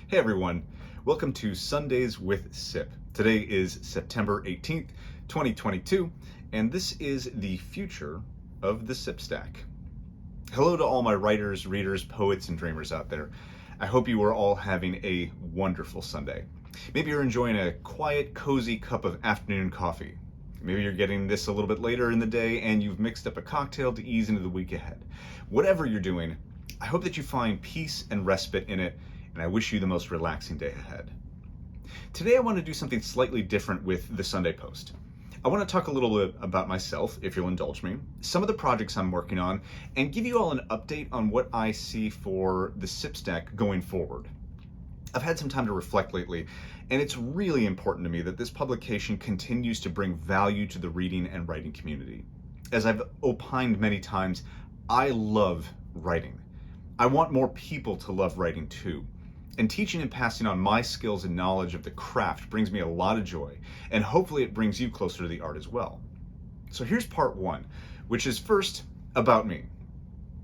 Hey everyone, welcome to Sundays with Cip. Today is September 18th, 2022, and this is the future of the Cip Stack. Hello to all my writers, readers, poets, and dreamers out there. I hope you are all having a wonderful Sunday. Maybe you're enjoying a quiet, cozy cup of afternoon coffee. Maybe you're getting this a little bit later in the day and you've mixed up a cocktail to ease into the week ahead. Whatever you're doing, I hope that you find peace and respite in it, and I wish you the most relaxing day ahead. Today I want to do something slightly different with the Sunday Post. I want to talk a little bit about myself, if you'll indulge me, some of the projects I'm working on, and give you all an update on what I see for the Cip Stack going forward. I've had some time to reflect lately, and it's really important to me that this publication continues to bring value to the reading and writing community. As I've opined many times, I love writing. I want more people to love writing too. And teaching and passing on my skills and knowledge of the craft brings me a lot of joy, and hopefully it brings you closer to the art as well. So here's part one, which is first about me.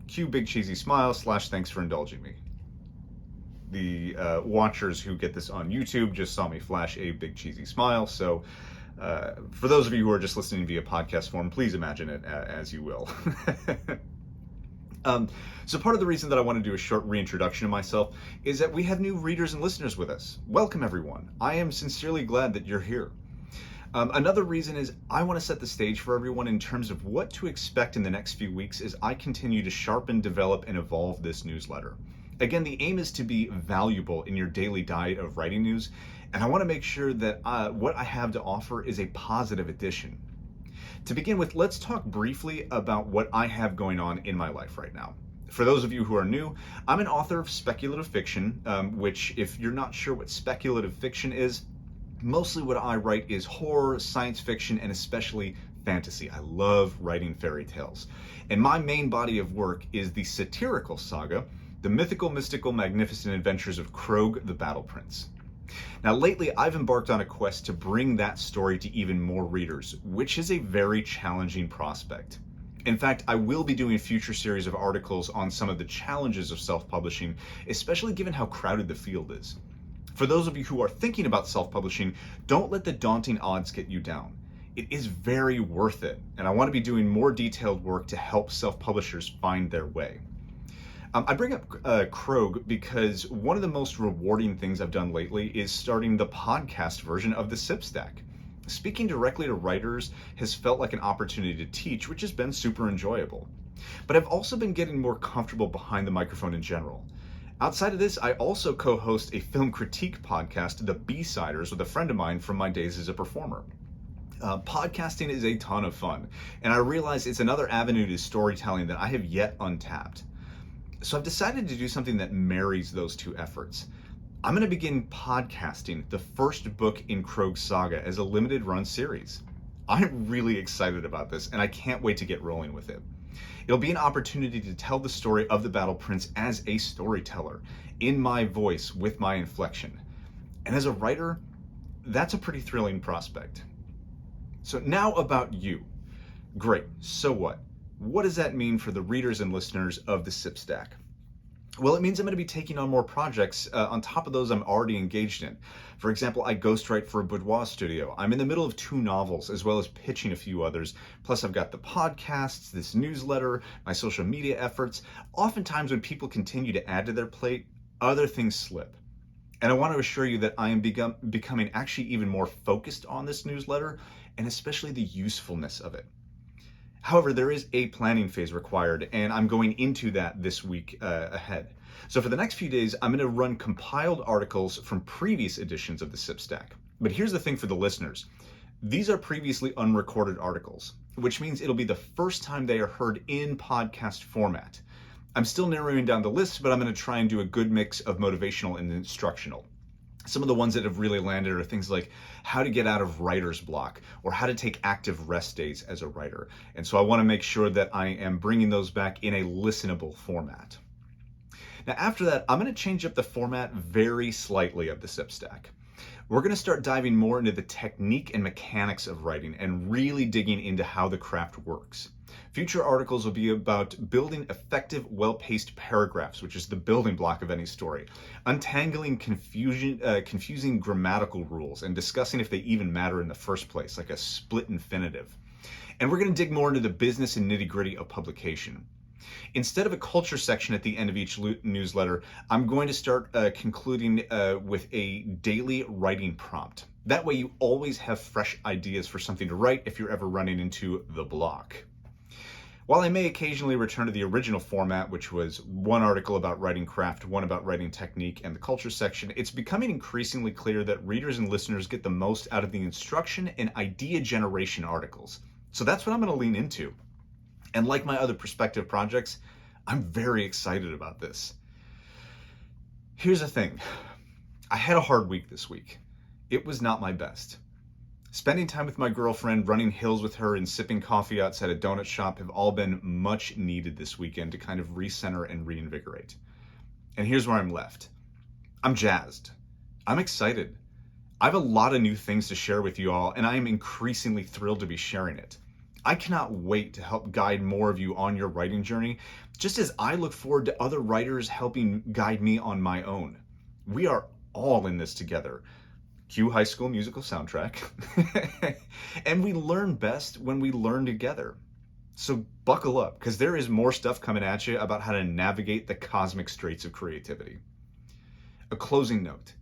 Cue big cheesy smile / thanks for indulging me. The watchers who get this on YouTube just saw me flash a big cheesy smile, so for those of you who are just listening via podcast form, please imagine it as you will. So part of the reason that I want to do a short reintroduction of myself is that we have new readers and listeners with us. Welcome everyone. I am sincerely glad that you're here. Another reason is I want to set the stage for everyone in terms of what to expect in the next few weeks as I continue to sharpen, develop, and evolve this newsletter. Again, the aim is to be valuable in your daily diet of writing news, and I want to make sure that what I have to offer is a positive addition. To begin with, let's talk briefly about what I have going on in my life right now. For those of you who are new, I'm an author of speculative fiction, which, if you're not sure what speculative fiction is, mostly what I write is horror, science fiction, and especially fantasy. I love writing fairy tales. And my main body of work is the satirical saga, The Mythical, Mystical, Magnificent Adventures of Krog the Battle Prince. Now lately, I've embarked on a quest to bring that story to even more readers, which is a very challenging prospect. In fact, I will be doing a future series of articles on some of the challenges of self-publishing, especially given how crowded the field is. For those of you who are thinking about self-publishing, don't let the daunting odds get you down. It is very worth it, and I want to be doing more detailed work to help self-publishers find their way. I bring up Krog because one of the most rewarding things I've done lately is starting the podcast version of the Cip Stack. Speaking directly to writers has felt like an opportunity to teach, which has been super enjoyable. But I've also been getting more comfortable behind the microphone in general. Outside of this, I also co-host a film critique podcast, The B-Siders, with a friend of mine from my days as a performer. Podcasting is a ton of fun, and I realize it's another avenue to storytelling that I have yet untapped. So I've decided to do something that marries those two efforts. I'm going to begin podcasting the first book in Krog's saga as a limited run series. I'm really excited about this, and I can't wait to get rolling with it. It'll be an opportunity to tell the story of the Battle Prince as a storyteller, in my voice, with my inflection. And as a writer, that's a pretty thrilling prospect. So now about you. Great, so what? What does that mean for the readers and listeners of the Cip Stack? Well, it means I'm going to be taking on more projects on top of those I'm already engaged in. For example, I ghostwrite for a boudoir studio. I'm in the middle of 2 novels, as well as pitching a few others. Plus, I've got the podcasts, this newsletter, my social media efforts. Oftentimes, when people continue to add to their plate, other things slip. And I want to assure you that I am becoming actually even more focused on this newsletter, and especially the usefulness of it. However, there is a planning phase required, and I'm going into that this week ahead. So for the next few days, I'm going to run compiled articles from previous editions of the Cip Stack. But here's the thing for the listeners. These are previously unrecorded articles, which means it'll be the first time they are heard in podcast format. I'm still narrowing down the list, but I'm going to try and do a good mix of motivational and instructional. Some of the ones that have really landed are things like how to get out of writer's block or how to take active rest days as a writer. And so I want to make sure that I am bringing those back in a listenable format. Now, after that, I'm going to change up the format very slightly of the Cip Stack. We're going to start diving more into the technique and mechanics of writing and really digging into how the craft works. Future articles will be about building effective, well-paced paragraphs, which is the building block of any story, untangling confusing grammatical rules, and discussing if they even matter in the first place, like a split infinitive. And we're going to dig more into the business and nitty-gritty of publication. Instead of a culture section at the end of each newsletter, I'm going to start concluding with a daily writing prompt. That way you always have fresh ideas for something to write if you're ever running into the block. While I may occasionally return to the original format, which was one article about writing craft, one about writing technique, and the culture section, it's becoming increasingly clear that readers and listeners get the most out of the instruction and idea generation articles. So that's what I'm going to lean into. And like my other prospective projects, I'm very excited about this. Here's the thing. I had a hard week this week. It was not my best. Spending time with my girlfriend, running hills with her, and sipping coffee outside a donut shop have all been much needed this weekend to kind of recenter and reinvigorate. And here's where I'm left. I'm jazzed. I'm excited. I have a lot of new things to share with you all, and I am increasingly thrilled to be sharing it. I cannot wait to help guide more of you on your writing journey, just as I look forward to other writers helping guide me on my own. We are all in this together. Cue High School Musical soundtrack. And we learn best when we learn together. So buckle up, because there is more stuff coming at you about how to navigate the cosmic straits of creativity. A closing note.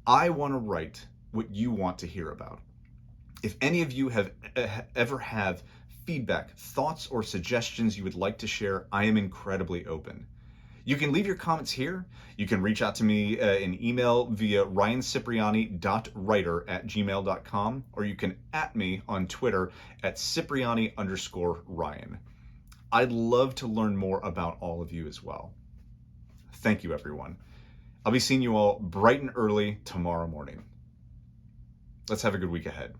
I want to write what you want to hear about. If any of you have ever have feedback, thoughts, or suggestions you would like to share, I am incredibly open. You can leave your comments here. You can reach out to me in email via ryancipriani.writer@gmail.com, or you can @me on Twitter at Cipriani_Ryan. I'd love to learn more about all of you as well. Thank you, everyone. I'll be seeing you all bright and early tomorrow morning. Let's have a good week ahead.